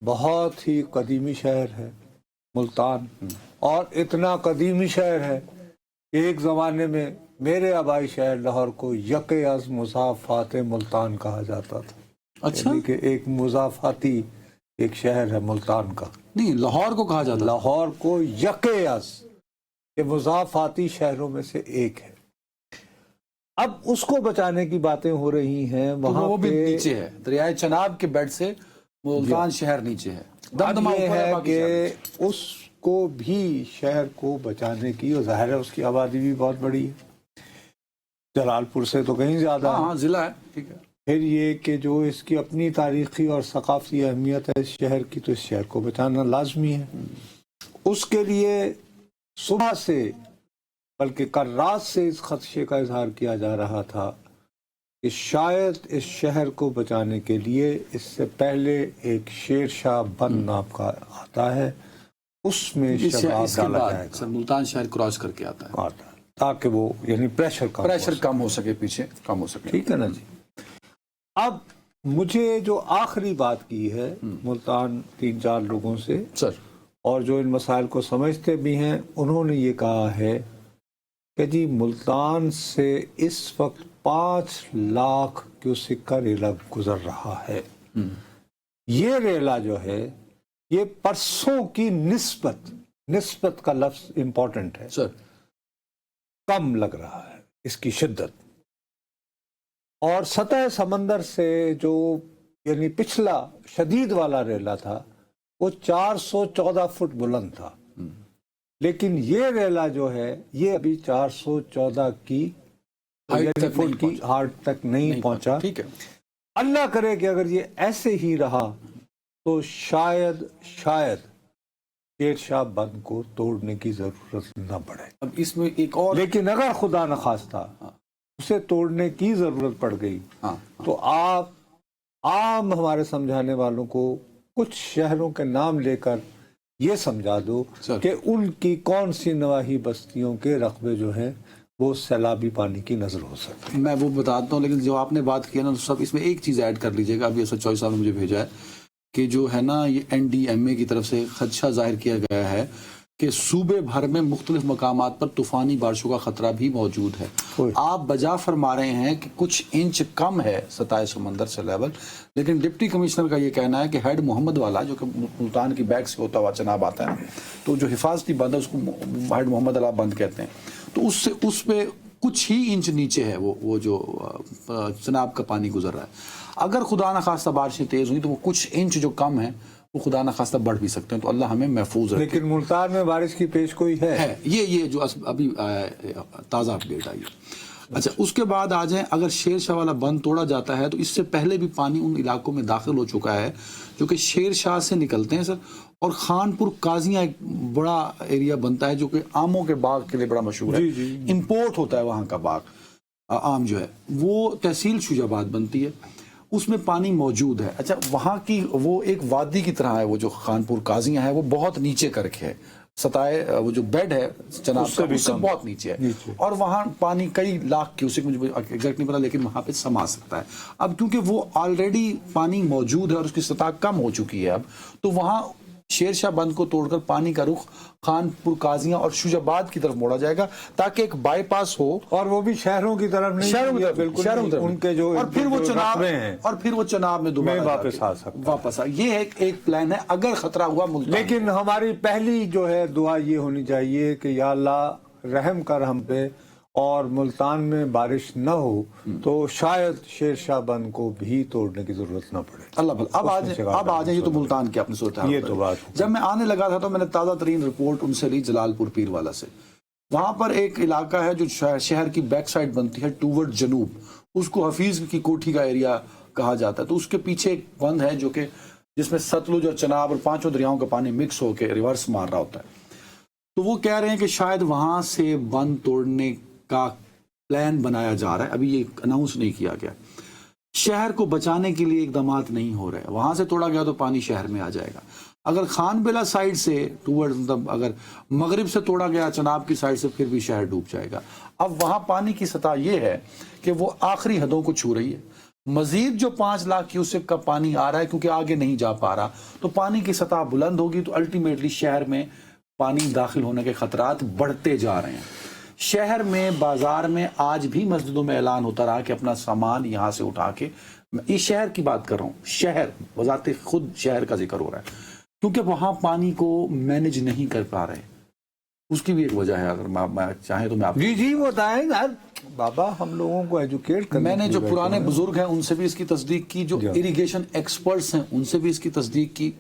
بہت ہی قدیمی شہر ہے ملتان، اور اتنا قدیمی شہر ہے کہ ایک زمانے میں میرے آبائی شہر لاہور کو یک از مضافات ملتان کہا جاتا تھا۔ اچھا، یعنی کہ ایک مضافاتی ایک شہر ہے ملتان کا، نہیں لاہور کو کہا جاتا تھا۔ لاہور کو یک از کہ مضافاتی شہروں میں سے ایک ہے۔ اب اس کو بچانے کی باتیں ہو رہی ہیں، تو وہاں وہ بھی پہ نیچے ہے، دریائے چناب کے بیڈ سے ملتان شہر نیچے ہے، اب دمدمہ یہ اوپر ہے باقی کہ شہر نیچے۔ اس کو بھی شہر کو بچانے کی، اور ظاہر ہے اس کی آبادی بھی بہت بڑی ہے، جلال پور سے تو کہیں زیادہ ہے۔ ہاں ضلع ہے، ٹھیک ہے۔ پھر یہ کہ جو اس کی اپنی تاریخی اور ثقافتی اہمیت ہے اس شہر کی، تو اس شہر کو بچانا لازمی ہے۔ اس کے لیے صبح سے بلکہ کل رات سے اس خدشے کا اظہار کیا جا رہا تھا کہ شاید اس شہر کو بچانے کے لیے اس سے پہلے ایک شیر شاہ بند نام کا آتا ہے، اس میں شگاف اس کے ڈالا بعد جائے سر ملتان شہر کراس کر کے آتا ہے، گا، تاکہ وہ یعنی پریشر کم ہو سکے، پیچھے کم ہو سکے۔ ٹھیک ہے نا جی۔ اب مجھے جو آخری بات کی ہے ملتان 3-4 لوگوں سے، سر اور جو ان مسائل کو سمجھتے بھی ہیں، انہوں نے یہ کہا ہے کہ جی ملتان سے اس وقت 5 لاکھ کیوسک کا ریلا گزر رہا ہے۔ یہ ریلا جو ہے یہ پرسوں کی نسبت کا لفظ امپورٹنٹ ہے، سر کم لگ رہا ہے اس کی شدت، اور سطح سمندر سے جو یعنی پچھلا شدید والا ریلا تھا وہ 414 فٹ بلند تھا، لیکن یہ ریلا جو ہے یہ ابھی 414 کی فٹ کی ہائٹ تک نہیں پہنچا۔ ٹھیک ہے، اللہ کرے کہ اگر یہ ایسے ہی رہا تو شاید شیر شاہ بند کو توڑنے کی ضرورت نہ پڑے، اب اس میں ایک اور، لیکن اگر خدا نخواستہ اسے توڑنے کی ضرورت پڑ گئی تو آپ عام ہمارے سمجھانے والوں کو کچھ شہروں کے نام لے کر یہ سمجھا دو کہ ان کی کون سی نواحی بستیوں کے رقبے جو ہیں وہ سیلابی پانی کی نظر ہو سکتے ہیں۔ میں وہ بتاتا ہوں، لیکن جو آپ نے بات کی ہے نا تو سب اس میں ایک چیز ایڈ کر لیجئے گا۔ ابھی اسد چوہدری صاحب نے مجھے بھیجا ہے کہ جو ہے نا یہ NDMA کی طرف سے خدشہ ظاہر کیا گیا ہے کہ صوبے بھر میں مختلف مقامات پر طوفانی بارشوں کا خطرہ بھی موجود ہے۔ آپ بجا فرما رہے ہیں کہ کچھ انچ کم ہے سطح سمندر سے لیول، لیکن ڈپٹی کمشنر کا یہ کہنا ہے کہ ہیڈ محمد والا جو کہ ملتان کی بیک سے ہوتا ہوا چناب آتا ہے، تو جو حفاظتی بند ہے اس کو ہیڈ محمد والا بند کہتے ہیں، تو اس پہ کچھ ہی انچ نیچے ہے وہ جو چناب کا پانی گزر رہا ہے۔ اگر خدا نخواستہ بارشیں تیز ہوئی تو وہ کچھ انچ جو کم ہیں وہ خدا نخواستہ بڑھ بھی سکتے ہیں، تو اللہ ہمیں محفوظ رکھے۔ لیکن ملتان میں بارش کی پیش کوئی ہے؟ یہ جو ابھی تازہ اپڈیٹ آئی ہے۔ اچھا، اس کے بعد آ جائیں، اگر شیر شاہ والا بند توڑا جاتا ہے تو اس سے پہلے بھی پانی ان علاقوں میں داخل ہو چکا ہے جو کہ شیر شاہ سے نکلتے ہیں سر، اور خان پور قاضیاں ایک بڑا ایریا بنتا ہے جو کہ آموں کے باغ کے لیے بڑا مشہور ہے، امپورٹ ہوتا ہے وہاں کا باغ آم جو ہے، وہ تحصیل شوجہ آباد بنتی ہے، اس میں پانی موجود ہے۔ اچھا، وہاں کی وہ ایک وادی کی طرح ہے، وہ جو خان پور قاضیاں ہے وہ بہت نیچے کر کے ہے، سطح وہ جو بیڈ ہے چناب کا اس سے بہت نیچے ہے، اور وہاں پانی کئی لاکھ کیوسک، مجھے ایگزیکٹ نہیں پتا لیکن وہاں پہ سما سکتا ہے۔ اب کیونکہ وہ آلریڈی پانی موجود ہے اور اس کی سطح کم ہو چکی ہے اب، تو وہاں شیر شاہ بند کو توڑ کر پانی کا رخ خان پور قاضیاں اور شوجہ آباد کی طرف موڑا جائے گا تاکہ ایک بائی پاس ہو، اور وہ بھی شہروں کی طرف نہیں، شہروں کی طرف ان کے جو اور پھر وہ چناب میں دوبارہ واپس آ سکتا ہے۔ یہ ایک پلان ہے اگر خطرہ ہوا ملتان۔ لیکن ہماری پہلی جو ہے دعا یہ ہونی چاہیے کہ یا اللہ رحم کر ہم پہ، اور ملتان میں بارش نہ ہو تو شاید شیر شاہ بند کو بھی توڑنے کی ضرورت نہ پڑے۔ اللہ بھلا۔ اب آ جائیں، یہ تو ملتان کی اپنی صورت یہ تو بات۔ جب میں آنے لگا تھا تو میں نے تازہ ترین رپورٹ ان سے لی جلال پور پیر والا سے۔ وہاں پر ایک علاقہ ہے جو شہر کی بیک سائڈ بنتی ہے ٹوورڈ جنوب، اس کو حفیظ کی کوٹھی کا ایریا کہا جاتا ہے، تو اس کے پیچھے ایک بند ہے جو کہ جس میں ستلج اور چناب اور 5 دریاؤں کا پانی مکس ہو کے ریورس مار رہا ہوتا ہے، تو وہ کہہ رہے ہیں کہ شاید وہاں سے بند توڑنے کا پلان بنایا جا رہا ہے، ابھی یہ اناؤنس نہیں کیا گیا۔ شہر کو بچانے کے لیے اقدامات نہیں ہو رہے، وہاں سے توڑا گیا تو پانی شہر میں آ جائے گا، اگر خان بیلا سائڈ سے مطلب اگر مغرب سے توڑا گیا چناب کی سائڈ سے پھر بھی شہر ڈوب جائے گا۔ اب وہاں پانی کی سطح یہ ہے کہ وہ آخری حدوں کو چھو رہی ہے، مزید جو 5 لاکھ کیوسک کا پانی آ رہا ہے کیونکہ آگے نہیں جا پا رہا تو پانی کی سطح بلند ہوگی تو الٹیمیٹلی شہر میں پانی داخل ہونے کے خطرات بڑھتے جا رہے ہیں. شہر میں بازار میں آج بھی مسجدوں میں اعلان ہوتا رہا کہ اپنا سامان یہاں سے اٹھا کے, یہ شہر کی بات کر رہا ہوں, شہر بذات خود شہر کا ذکر ہو رہا ہے کیونکہ وہاں پانی کو مینج نہیں کر پا رہے. اس کی بھی ایک وجہ ہے, اگر میں چاہیں تو میں آپ جی بتائیں یار بابا, ہم لوگوں کو ایجوکیٹ کرنے میں نے جو پرانے بزرگ ہیں ان سے بھی اس کی تصدیق کی, جو اریگیشن ایکسپرٹس ہیں ان سے بھی اس کی تصدیق کی.